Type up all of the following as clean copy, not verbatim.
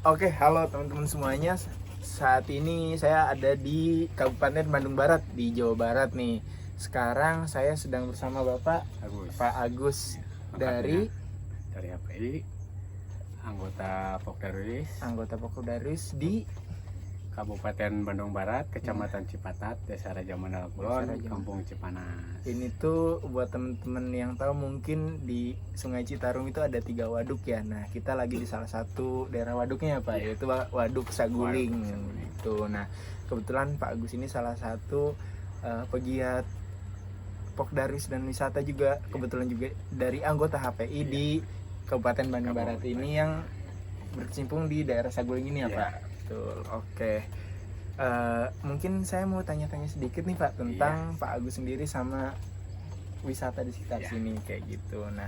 Oke, halo teman-teman semuanya. Saat ini saya ada di Kabupaten Bandung Barat di Jawa Barat nih. Sekarang saya sedang bersama Bapak Pak Agus dari HPI, anggota Pokdarwis di Kabupaten Bandung Barat, Kecamatan Cipatat, Desa Raja Mandala Kulon, Kampung Cipanas. Ini tuh buat teman-teman yang tahu mungkin di Sungai Citarum itu ada 3 waduk ya. Nah, kita lagi di salah satu daerah waduknya ya Pak, yaitu Waduk Saguling. Gitu. Nah, kebetulan Pak Agus ini salah satu pegiat Pokdarwis dan wisata juga, kebetulan juga dari anggota HPI di Kabupaten Bandung Barat ini yang berkecimpung di daerah Saguling ini ya Pak. Betul. Oke. Mungkin saya mau tanya-tanya sedikit nih Pak tentang Pak Agus sendiri sama wisata di sekitar sini kayak gitu. Nah,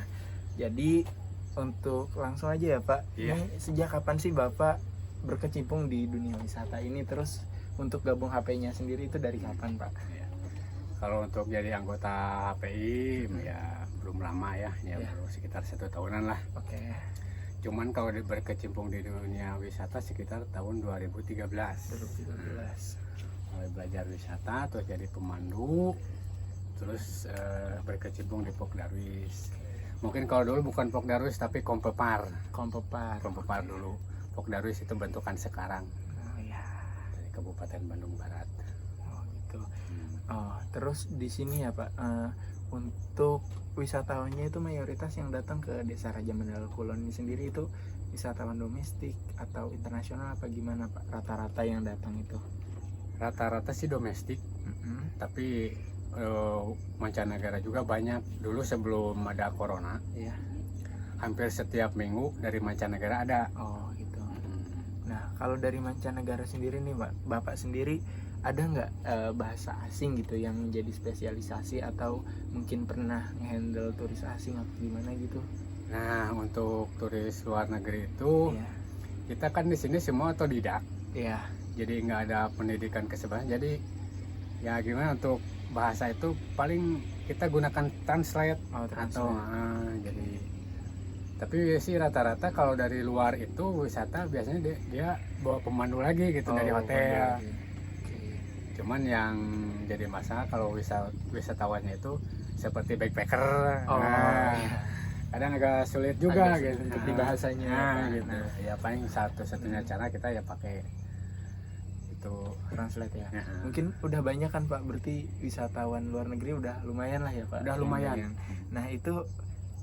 jadi untuk langsung aja ya Pak, ini sejak kapan sih Bapak berkecimpung di dunia wisata ini, terus untuk gabung HP-nya sendiri itu dari kapan Pak? Kalau untuk jadi anggota HPI ya belum lama ya, baru sekitar 1 tahunan lah. Oke. Cuman kalau berkecimpung di dunia wisata sekitar tahun 2013. Mulai belajar wisata, terus jadi pemandu, terus berkecimpung di Pokdarwis. Mungkin kalau dulu bukan Pokdarwis tapi Kompepar dulu. Pokdarwis itu bentukan sekarang. Dari Kabupaten Bandung Barat. Oh gitu. Oh, terus di sini ya Pak, untuk wisatawannya itu mayoritas yang datang ke Desa Raja Mandala Kulon ini sendiri itu wisatawan domestik atau internasional apa gimana Pak? Rata-rata yang datang itu? Rata-rata sih domestik, tapi mancanegara juga banyak. Dulu sebelum ada corona, hampir setiap minggu dari mancanegara ada. Oh gitu. Nah, kalau dari mancanegara sendiri nih Bapak sendiri ada nggak bahasa asing gitu yang menjadi spesialisasi atau mungkin pernah ngehandle turis asing atau gimana gitu? Nah, untuk turis luar negeri itu kita kan di sini semua otodidak. Jadi nggak ada pendidikan kesebelasan. Jadi ya gimana untuk bahasa itu paling kita gunakan translate. Jadi tapi sih rata-rata kalau dari luar itu wisata biasanya dia bawa pemandu lagi gitu dari hotel. Cuman yang jadi masalah kalau wisatawannya itu seperti backpacker, kadang agak sulit juga gitu untuk di bahasanya. Gitu. Ya paling satu-satunya cara kita ya pakai itu translate ya. Mungkin udah banyak kan Pak, berarti wisatawan luar negeri udah lumayan lah ya Pak. Udah lumayan. Nah itu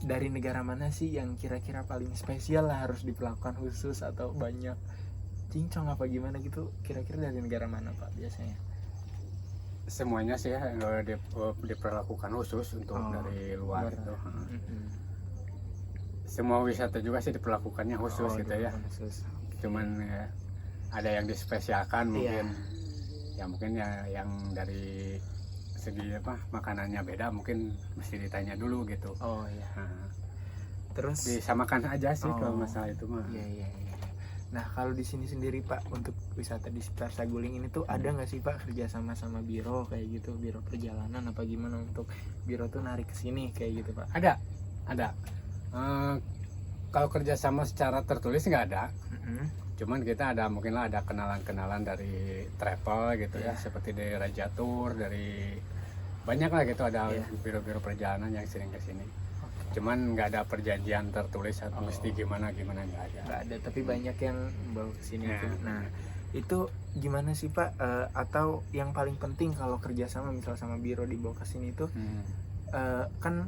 dari negara mana sih yang kira-kira paling spesial lah harus diperlakukan khusus atau banyak cincong apa gimana gitu? Kira-kira dari negara mana Pak biasanya? Semuanya sih ya diperlakukan khusus untuk dari luar itu. Semua wisata juga sih diperlakukannya khusus gitu ya. Cuman ya, ada yang dispesialkan mungkin. Ya mungkin ya yang dari segi makanannya beda mungkin mesti ditanya dulu gitu. Terus disamakan aja sih kalau masalah itu mah. Nah kalau di sini sendiri Pak untuk wisata di sekitar Saguling ini tuh ada nggak sih Pak kerja sama biro kayak gitu, biro perjalanan apa gimana untuk biro tuh narik ke sini kayak gitu Pak? Ada. Kalau kerjasama secara tertulis nggak ada. Cuman kita mungkin ada kenalan-kenalan dari travel gitu ya, seperti dari Raja Tour, dari banyak lah gitu ada biro-biro perjalanan yang sering ke sini. Cuman nggak ada perjanjian tertulis atau mesti gimana nggak ada. Tapi banyak yang bawa ke sini. Nah itu gimana sih Pak, atau yang paling penting kalau kerjasama misal sama biro dibawa ke sini itu kan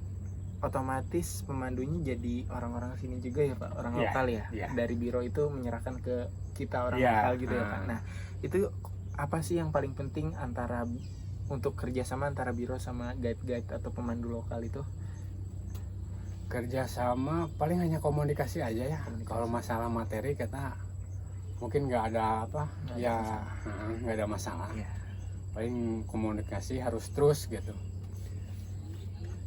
otomatis pemandunya jadi orang-orang sini juga ya Pak, orang lokal ya. Dari biro itu menyerahkan ke kita orang lokal gitu ya Pak. Nah itu apa sih yang paling penting untuk kerjasama antara biro sama guide atau pemandu lokal itu? Kerjasama paling hanya komunikasi aja ya. Kalau masalah materi kita mungkin nggak ada nggak ada masalah. Paling komunikasi harus terus gitu,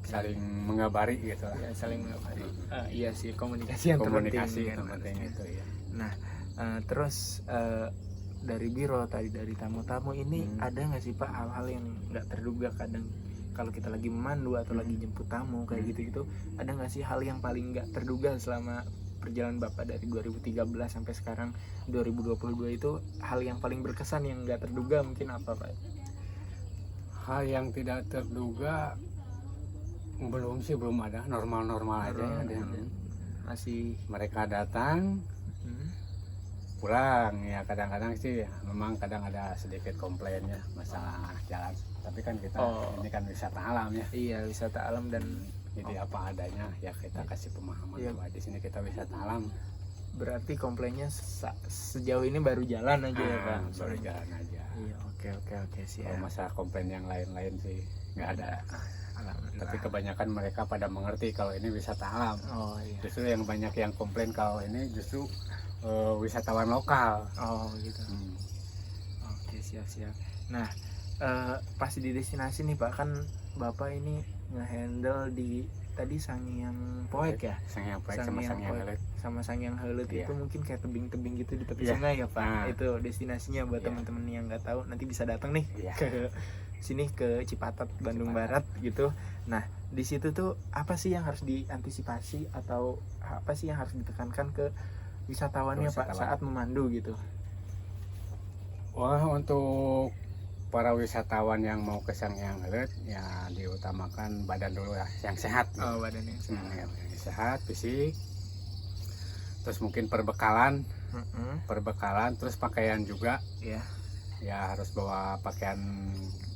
saling mengabari gitu lah. Saling mengabari. Iya sih, komunikasi yang terpenting itu ya. Nah terus dari biro tadi, dari tamu-tamu ini ada nggak sih Pak hal-hal yang nggak terduga kadang kalau kita lagi memandu atau lagi jemput tamu kayak gitu ada nggak sih hal yang paling nggak terduga selama perjalanan Bapak dari 2013 sampai sekarang 2022 itu hal yang paling berkesan yang nggak terduga mungkin apa Pak? Hal yang tidak terduga belum sih, belum ada, normal-normal aja ya. Masih Mereka datang pulang ya, kadang-kadang sih memang kadang ada sedikit komplain ya masalah jalan, tapi kan kita ini kan wisata alam ya. Iya, wisata alam dan Jadi apa adanya ya, kita kasih pemahaman bahwa di sini kita wisata alam. berarti komplainnya sejauh ini baru jalan aja ya Pak? Baru jalan aja. Iya, oke sih. Kalau masalah komplain yang lain-lain sih nggak ada. Tapi kebanyakan mereka pada mengerti kalau ini wisata alam. Oh iya. Justru yang banyak yang komplain kalau ini justru wisatawan lokal. Oh gitu. Oke, siap. Nah, pas di destinasi nih Pak, kan Bapak ini ngehandle di tadi Sangiang Poek ya? Sangiang Poek sama Sangiang Heuleut. Sama Sangiang Heuleut itu mungkin kayak tebing-tebing gitu di tepi Iya. sungai ya Pak. Nah. Itu destinasinya buat teman-teman yang nggak tahu nanti bisa datang nih ke sini ke Cipatat, Bandung Barat gitu. Nah, di situ tuh apa sih yang harus diantisipasi atau apa sih yang harus ditekankan ke wisatawannya Pak saat memandu gitu? Wah, untuk para wisatawan yang mau ke Sangiang Heuleut ya diutamakan badan dulu ya, yang sehat. Oh, badan yang sehat. Yang sehat fisik. Terus mungkin perbekalan, terus pakaian juga. Ya harus bawa pakaian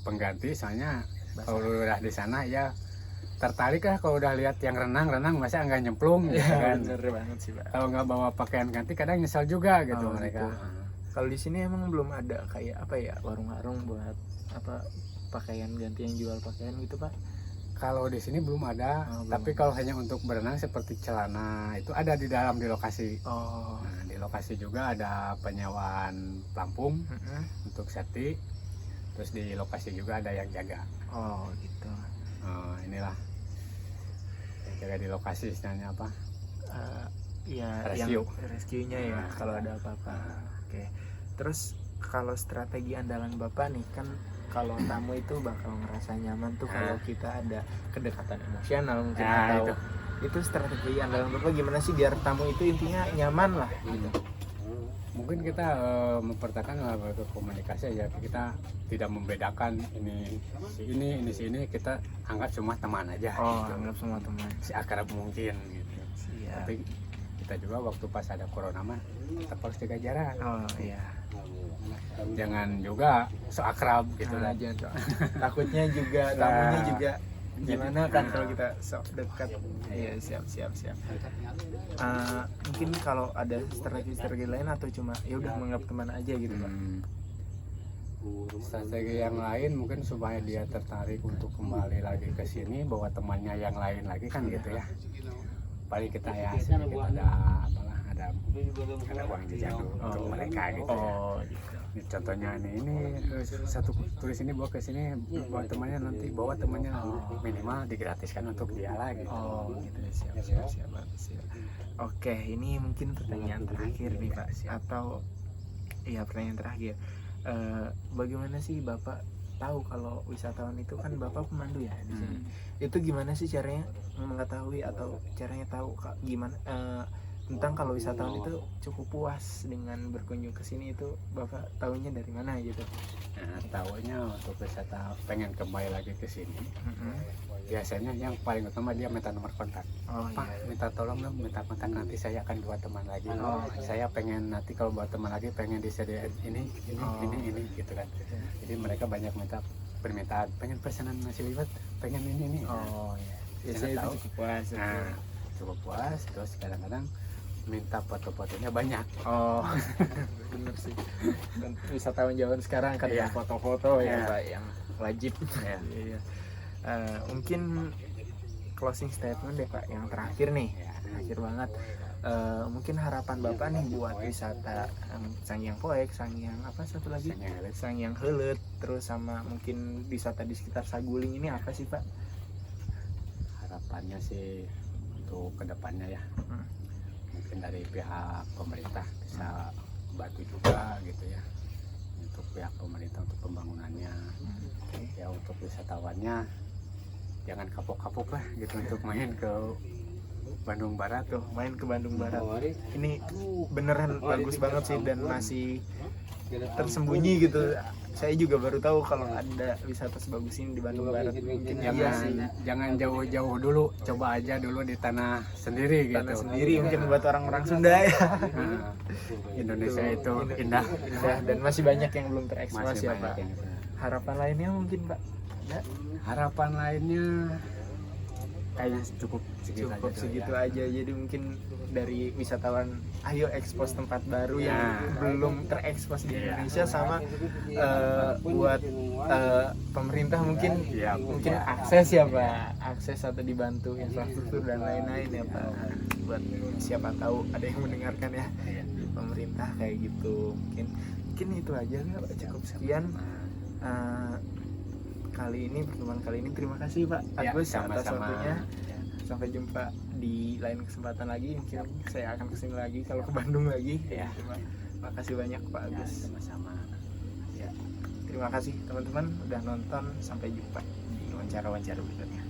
pengganti, soalnya kalau udah di sana ya tertarik lah kalau udah lihat yang renang masa nggak nyemplung gitu kan. Bener banget sih Pak. Kalau nggak bawa pakaian ganti kadang nyesal juga gitu mereka. Gitu. Kalau di sini emang belum ada kayak apa ya, warung-warung buat apa pakaian ganti yang jual pakaian gitu Pak? Kalau di sini belum ada, tapi kalau hanya untuk berenang seperti celana itu ada di dalam di lokasi. Nah, di lokasi juga ada penyewaan pelampung untuk safety. Terus di lokasi juga ada yang jaga. Oh gitu. Inilah yang jaga di lokasi istilahnya apa? Ya Rescue. yang rescue-nya ya kalau ada apa-apa. Oke. Terus kalau strategi andalan Bapak nih kan, kalau tamu itu bakal ngerasa nyaman tuh kalau kita ada kedekatan emosional mungkin atau itu strategi andalan Bapak gimana sih biar tamu itu intinya nyaman lah gitu. Mungkin kita mempertahankan bentuk komunikasi aja, kita tidak membedakan ini sini, kita anggap semua teman aja. Gitu. Anggap semua teman. Seakrab mungkin gitu. Iya. Tapi kita juga waktu pas ada corona mah tetap harus jaga jarak. Iya. Jangan juga so akrab gitu Nah, kan. Takutnya juga tamunya juga gimana kan kalau kita sok dekat. Iya, siap. Mungkin kalau ada strategi lain atau cuma ya udah menganggap teman aja gitu Pak. Strategi yang lain mungkin supaya dia tertarik untuk kembali lagi ke sini, bawa temannya yang lain lagi kan gitu ya. Paling kita ya sedikit ada uang jajan untuk mereka gitu ya. Gitu. Ini contohnya ini satu turis ini bawa ke sini, bawa temannya minimal digratiskan untuk dia lagi. Gitu. Siap. Oke, ini mungkin pertanyaan terakhir nih Pak, atau iya pertanyaan terakhir. Bagaimana sih Bapak tahu kalau wisatawan itu kan Bapak pemandu ya di sini. Itu gimana sih caranya mengetahui atau caranya tahu gimana tentang kalau wisatawan itu cukup puas dengan berkunjung ke sini, itu Bapak tahunya dari mana gitu? Nah, tahunya untuk wisata pengen kembali lagi ke sini. Biasanya yang paling utama dia minta nomor kontak. Pak, minta tolong dong, minta kontak, nanti saya akan buat teman lagi. Saya pengen nanti kalau buat teman lagi pengen disediain ini gitu kan. Jadi mereka banyak minta permintaan, pengen pesanan nasi liwet, pengen ini. Biasanya itu cukup puas. Nah, cukup puas. Terus kadang-kadang minta foto-fotonya banyak. Bener sih. Dan wisatawan zaman sekarang kan foto-foto ya Pak, yang wajib. Iya. Mungkin closing statement deh Pak, yang terakhir nih, terakhir banget. Mungkin harapan Bapak nih buat wisata Sangiang Poek, Sangiang apa satu lagi? Sangiang Heuleut, terus sama mungkin wisata di sekitar Saguling ini apa sih Pak? Harapannya sih untuk kedepannya ya, mungkin dari pihak pemerintah bisa bantu juga gitu ya, untuk pihak pemerintah untuk pembangunannya. Ya untuk wisatawannya jangan kapok-kapok lah gitu untuk main ke Bandung Barat. Tuh main ke Bandung Barat. Ini beneran bagus banget sih dan masih tersembunyi gitu. Saya juga baru tahu kalau ada wisata sebagus ini di Bandung Barat. Mungkin Jangan jauh-jauh dulu, coba aja dulu di tanah sendiri gitu. Tanah sendiri mungkin buat orang-orang Sunda ya. Nah, Indonesia itu indah. Dan masih banyak yang belum terekspos Masih ya banyak Pak. yang itu. Harapan lainnya mungkin Pak? Ada? Harapan lainnya kayaknya cukup segitu Cukup aja. segitu aja. Jadi mungkin dari wisatawan, ayo ekspos tempat baru yang Ya. belum terekspos di Ya. Indonesia, sama buat pemerintah mungkin Ya, mungkin akses ya Pak, akses atau dibantu infrastruktur dan lain-lain ya Pak. Buat siapa tahu ada yang mendengarkan ya Iya. di pemerintah kayak gitu. Mungkin itu aja ya Pak, cukup sekian. Pertemuan kali ini terima kasih Pak Ya, Agus atas sama-sama. waktunya. Sampai jumpa di lain kesempatan lagi. Mungkin saya akan kesini lagi kalau ke Bandung lagi. Ya. Terima kasih banyak Pak Ya, Agus. sama-sama. Ya. Terima kasih teman-teman udah nonton. Sampai jumpa di wawancara-wawancara berikutnya.